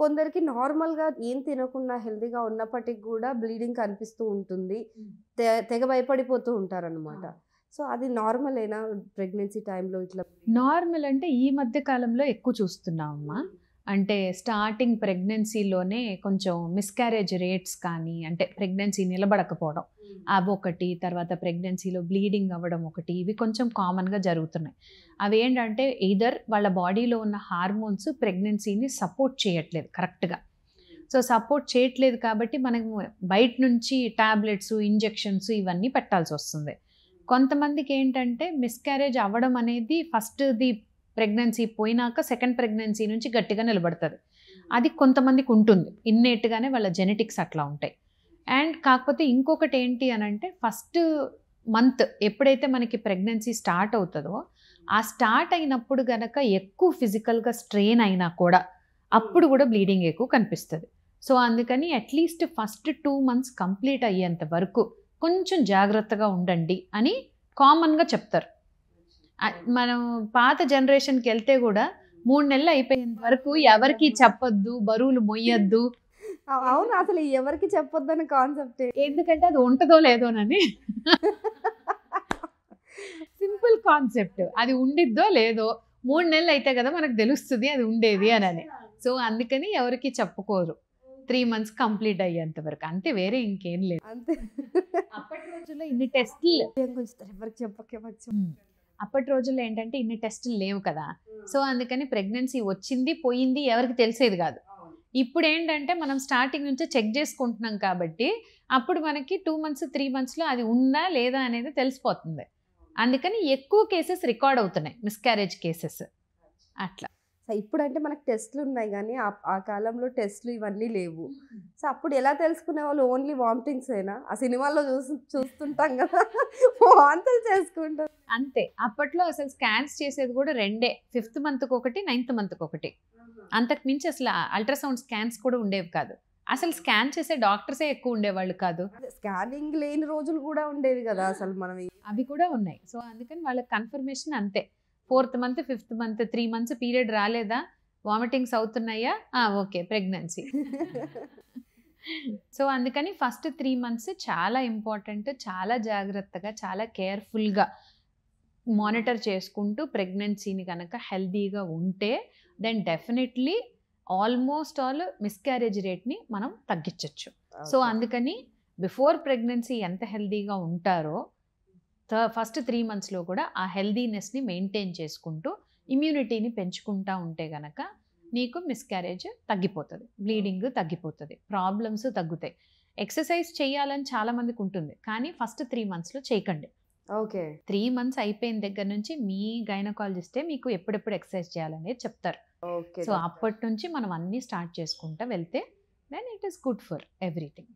కొందరికి నార్మల్‌గా ఏం తినకుండా హెల్తీగా ఉన్నప్పటికి గూడా బ్లీడింగ్ కనిపిస్తూ ఉంటుంది. తెగ భయపడిపోతూ ఉంటారనమాట. సో, అది నార్మలేనా ప్రెగ్నెన్సీ టైంలో ఇట్లా? నార్మల్ అంటే ఈ మధ్య కాలంలో ఎక్కువ చూస్తున్నామమ్మా. అంటే స్టార్టింగ్ ప్రెగ్నెన్సీలోనే కొంచెం మిస్‌క్యారేజ్ రేట్స్ కానీ, అంటే ప్రెగ్నెన్సీ నిలబడకపోవడం అవొకటి, తర్వాత ప్రెగ్నెన్సీలో బ్లీడింగ్ అవ్వడం ఒకటి, ఇవి కొంచెం కామన్‌గా జరుగుతున్నాయి. అవేంటంటే ఎయిదర్ వాళ్ళ బాడీలో ఉన్న హార్మోన్స్ ప్రెగ్నెన్సీని సపోర్ట్ చేయట్లేదు కరెక్ట్‌గా. సో, సపోర్ట్ చేయట్లేదు కాబట్టి మనము బయట నుంచి టాబ్లెట్స్, ఇంజెక్షన్స్ ఇవన్నీ పెట్టాల్సొస్తుంది. కొంతమందికి ఏంటంటే మిస్‌క్యారేజ్ అవ్వడం అనేది ఫస్ట్‌ది ప్రెగ్నెన్సీ పోయినాక సెకండ్ ప్రెగ్నెన్సీ నుంచి గట్టిగా నిలబడతది. అది కొంతమందికి ఉంటుంది. ఇన్నేట్‌గానే వాళ్ళ జెనెటిక్స్ అట్లా ఉంటాయి. అండ్ కాకపోతే ఇంకొకటి ఏంటి అనంటే ఫస్ట్ మంత్ ఎప్పుడైతే మనకి ప్రెగ్నెన్సీ స్టార్ట్ అవుతదో, ఆ స్టార్ట్ అయినప్పుడు గనక ఎక్కువ ఫిజికల్‌గా స్ట్రెయిన్ అయినా కూడా అప్పుడు కూడా బ్లీడింగ్ ఎక్కువ కనిపిస్తది. సో, అందుకని అట్‌లీస్ట్ ఫస్ట్ 2 మంత్స్ కంప్లీట్ అయ్యేంత వరకు కొంచెం జాగ్రత్తగా ఉండండి అని కామన్‌గా చెప్తారు. మనం పాత జనరేషన్‌కి వెళ్తే కూడా 3 నెలలు అయిపోయేంత వరకు ఎవరికీ చెప్పొద్దు, బరువులు మొయ్యొద్దు. అవును. అసలు ఎవరికీ చెప్పొద్దన్న కాన్సెప్టే. ఎందుకంటే అది ఉంటదో లేదోనని. Simple concept. అది ఉండిద్దో లేదో 3 నెలలు అయితే కదా మనకు తెలుస్తుంది అది ఉండేది అని. సో, అందుకని ఎవరికీ చెప్పుకోరు. 3 మంత్స్ కంప్లీట్ అయ్యేంత వరకు. అంతే, వేరే ఇంకేం లేదు. అంతే. అప్పటి రోజుల్లో ఇన్ని టెస్టులు ఎవరికి చెప్పకే అప్పటి రోజుల్లో ఏంటంటే ఇన్ని టెస్టులు లేవు కదా. సో, అందుకని ప్రెగ్నెన్సీ వచ్చింది, పోయింది ఎవరికి తెలిసేది కాదు. ఇప్పుడు ఏంటంటే మనం స్టార్టింగ్ నుంచే చెక్ చేసుకుంటున్నాం కాబట్టి అప్పుడు మనకి 2 మంత్స్, 3 మంత్స్‌లో అది ఉందా లేదా అనేది తెలిసిపోతుంది. అందుకని ఎక్కువ కేసెస్ రికార్డ్ అవుతున్నాయి, మిస్‌క్యారేజ్ కేసెస్. అట్లా. సో, ఇప్పుడంటే మనకు టెస్ట్‌లు ఉన్నాయి గానీ, ఆ కాలంలో టెస్ట్‌లు ఇవన్నీ లేవు. సో, అప్పుడు ఎలా తెలుసుకునేవాళ్ళు? ఓన్లీ వామిటింగ్సేనా? ఆ సినిమాల్లో చూస్తుంటాం కదా! వాంతులు చేసుకుంటాం. అంతే. అప్పట్లో అసలు స్కాన్స్ చేసేది కూడా రెండే. 5th మంత్‌కొకటి, 9th మంత్‌కొకటి. అంతకు మించి అసలు అల్ట్రాసౌండ్ స్కాన్స్ కూడా ఉండేవి కాదు. అసలు స్కాన్ చేసే డాక్టర్సే ఎక్కువ ఉండేవాళ్ళు కాదు. స్కానింగ్ లేని రోజులు కూడా ఉండేవి కదా! అసలు మనం అవి కూడా ఉన్నాయి. సో, అందుకని వాళ్ళకి కన్ఫర్మేషన్ అంతే. 4th month, 5th month 3 months period రాలేదా? వామిటింగ్స్ అవుతున్నాయా? Okay, pregnancy. సో, అందుకని ఫస్ట్ 3 మంత్స్ చాలా ఇంపార్టెంట్. చాలా జాగ్రత్తగా, చాలా కేర్‌ఫుల్‌గా మానిటర్ చేసుకుంటూ ప్రెగ్నెన్సీని కనుక హెల్తీగా ఉంటే then definitely almost all miscarriage రేట్‌ని మనం తగ్గించొచ్చు. సో, అందుకని బిఫోర్ ప్రెగ్నెన్సీ ఎంత హెల్తీగా ఉంటారో ఫస్ట్ 3 మంత్స్‌లో కూడా ఆ హెల్తీనెస్‌ని మెయింటైన్ చేసుకుంటూ ఇమ్యూనిటీని పెంచుకుంటా ఉంటే గనక నీకు మిస్‌క్యారేజ్ తగ్గిపోతది. బ్లీడింగ్ తగ్గిపోతది. ప్రాబ్లమ్స్ తగ్గుతాయి. ఎక్సర్సైజ్ చేయాలని చాలా మందికి ఉంటుంది. కానీ ఫస్ట్ 3 మంత్స్‌లో చేయకండి. ఓకే. 3 మంత్స్ అయిపోయిన దగ్గర నుంచి మీ గైనకాలజిస్టే మీకు ఎప్పుడెప్పుడు ఎక్సర్సైజ్ చేయాలనేది చెప్తారు. ఓకే. సో, అప్పటి నుంచి మనం అన్నీ స్టార్ట్ చేసుకుంటా వెళ్తే then it is good for everything.